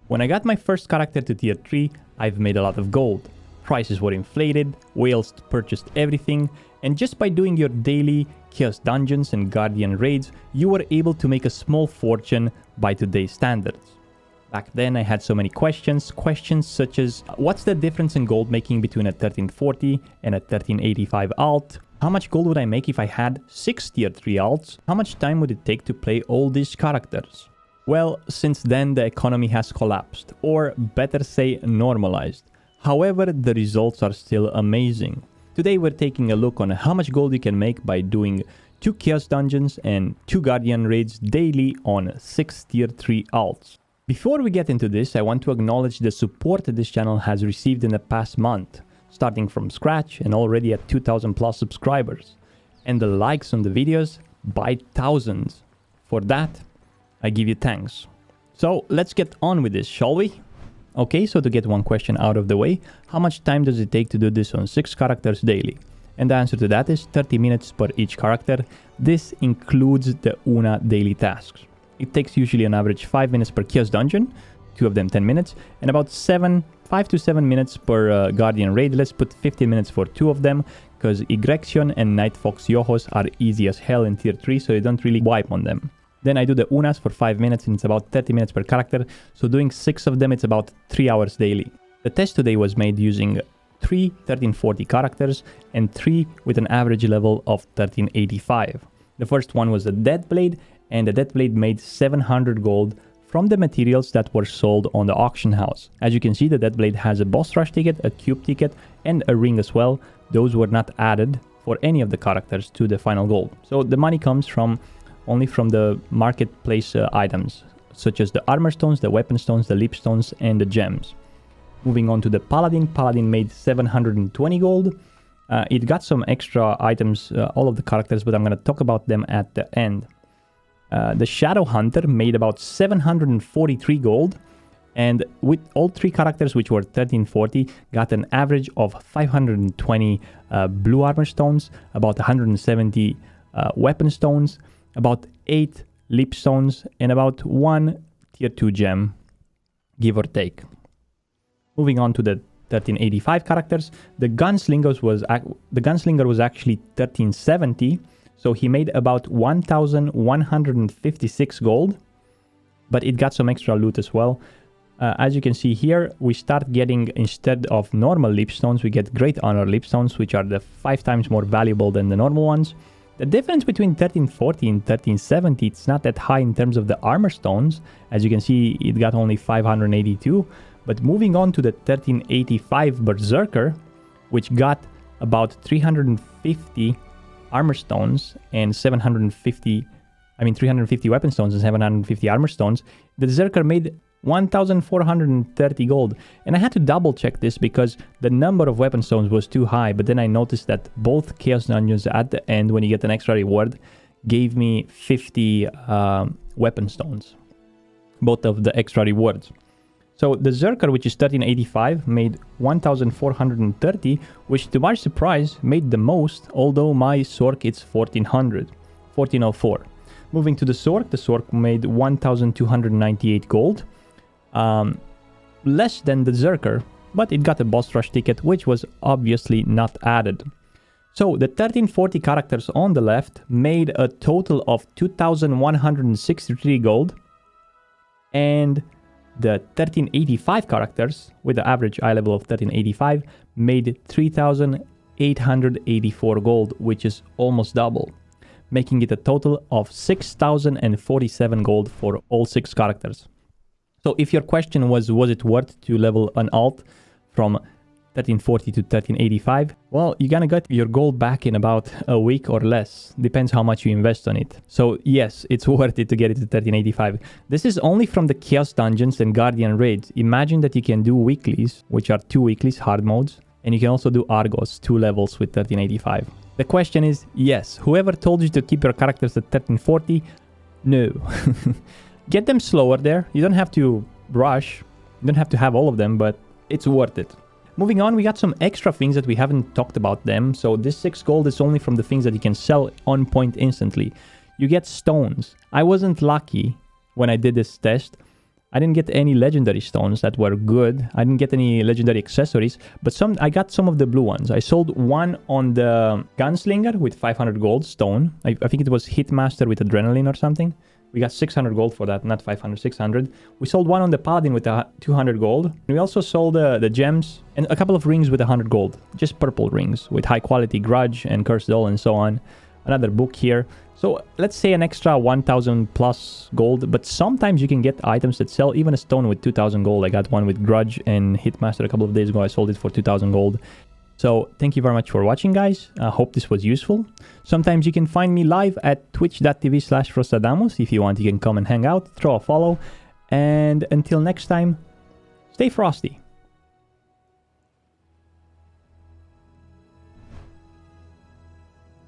When I got my first character to tier 3, I've made a lot of gold. Prices were inflated, whales purchased everything, and just by doing your daily Chaos Dungeons and Guardian raids, you were able to make a small fortune by today's standards. Back then I had so many questions such as, what's the difference in gold making between a 1340 and a 1385 alt? How much gold would I make if I had 6 tier 3 alts? How much time would it take to play all these characters? Well, since then the economy has collapsed, or better say normalized. However, the results are still amazing. Today we're taking a look on how much gold you can make by doing 2 Chaos Dungeons and 2 Guardian raids daily on 6 tier 3 alts. Before we get into this, I want to acknowledge the support that this channel has received in the past month, starting from scratch and already at 2000 plus subscribers, and the likes on the videos by thousands. For that, I give you thanks. So let's get on with this, shall we? Okay, so to get one question out of the way, how much time does it take to do this on 6 characters daily? And the answer to that is 30 minutes per each character. This includes the Una daily tasks. It takes usually on average 5 minutes per Chaos Dungeon, 2 of them 10 minutes, and about 5 to 7 minutes per Guardian raid. Let's put 15 minutes for 2 of them, because Egrection and Night Fox Yohos are easy as hell in tier 3, so you don't really wipe on them. Then I do the Unas for 5 minutes, and it's about 30 minutes per character, so doing 6 of them, it's about 3 hours daily. The test today was made using 3 1340 characters and 3 with an average level of 1385. The first one was a Deathblade, and the Deathblade made 700 gold from the materials that were sold on the auction house. As you can see, the Deathblade has a boss rush ticket, a cube ticket, and a ring as well. Those were not added for any of the characters to the final gold. So the money comes only from the marketplace items, such as the armor stones, the weapon stones, the leap stones, and the gems. Moving on to the Paladin. Paladin made 720 gold. It got some extra items, all of the characters, but I'm going to talk about them at the end. The Shadow Hunter made about 743 gold, and with all 3 characters, which were 1340, got an average of 520 blue armor stones, about 170 weapon stones, about 8 leap stones, and about 1 tier 2 gem, give or take. Moving on to the 1385 characters, the Gunslinger was actually 1370, so he made about 1156 gold, but it got some extra loot as well. As you can see here, we start getting, instead of normal leap stones, we get Great Honor leap stones, which are the 5 times more valuable than the normal ones. The difference between 1340 and 1370, it's not that high in terms of the armor stones. As you can see, it got only 582. But moving on to the 1385 Berserker, which got about 350 armor stones and 350 weapon stones and 750 armor stones, the Berserker made 1430 gold. And I had to double check this because the number of weapon stones was too high, but then I noticed that both Chaos Dungeons at the end, when you get an extra reward, gave me 50 weapon stones, both of the extra rewards. So the Berserker, which is 1385, made 1430, which to my surprise made the most, although my Sork it's 1404. Moving to the Sork made 1298 gold. Less than the Berserker, but it got a boss rush ticket, which was obviously not added. So the 1340 characters on the left made a total of 2163 gold, and the 1385 characters with the average eye level of 1385 made 3884 gold, which is almost double, making it a total of 6047 gold for all 6 characters. So if your question was it worth to level an alt from 1340 to 1385, well, you're gonna get your gold back in about a week or less. Depends how much you invest on it. So yes, it's worth it to get it to 1385. This is only from the Chaos Dungeons and Guardian raids. Imagine that you can do weeklies, which are 2 weeklies, hard modes, and you can also do Argos, 2 levels with 1385. The question is, yes, whoever told you to keep your characters at 1340, no. Get them slower there. You don't have to rush. You don't have to have all of them, but it's worth it. Moving on, we got some extra things that we haven't talked about them. So this 6 gold is only from the things that you can sell on point instantly. You get stones. I wasn't lucky when I did this test. I didn't get any legendary stones that were good. I didn't get any legendary accessories, but I got some of the blue ones. I sold one on the gunslinger with 500 gold stone. I think it was hitmaster with adrenaline or something. We got 600 gold for that, not 500, 600. We sold one on the paladin with 200 gold. We also sold the gems and a couple of rings with 100 gold. Just purple rings with high quality grudge and cursed doll and so on. Another book here. So let's say an extra 1000 plus gold, but sometimes you can get items that sell even a stone with 2000 gold. I got one with grudge and hitmaster a couple of days ago. I sold it for 2000 gold. So thank you very much for watching, guys. I hope this was useful. Sometimes you can find me live at twitch.tv/Frostadamus. If you want, you can come and hang out, throw a follow. And until next time, stay frosty.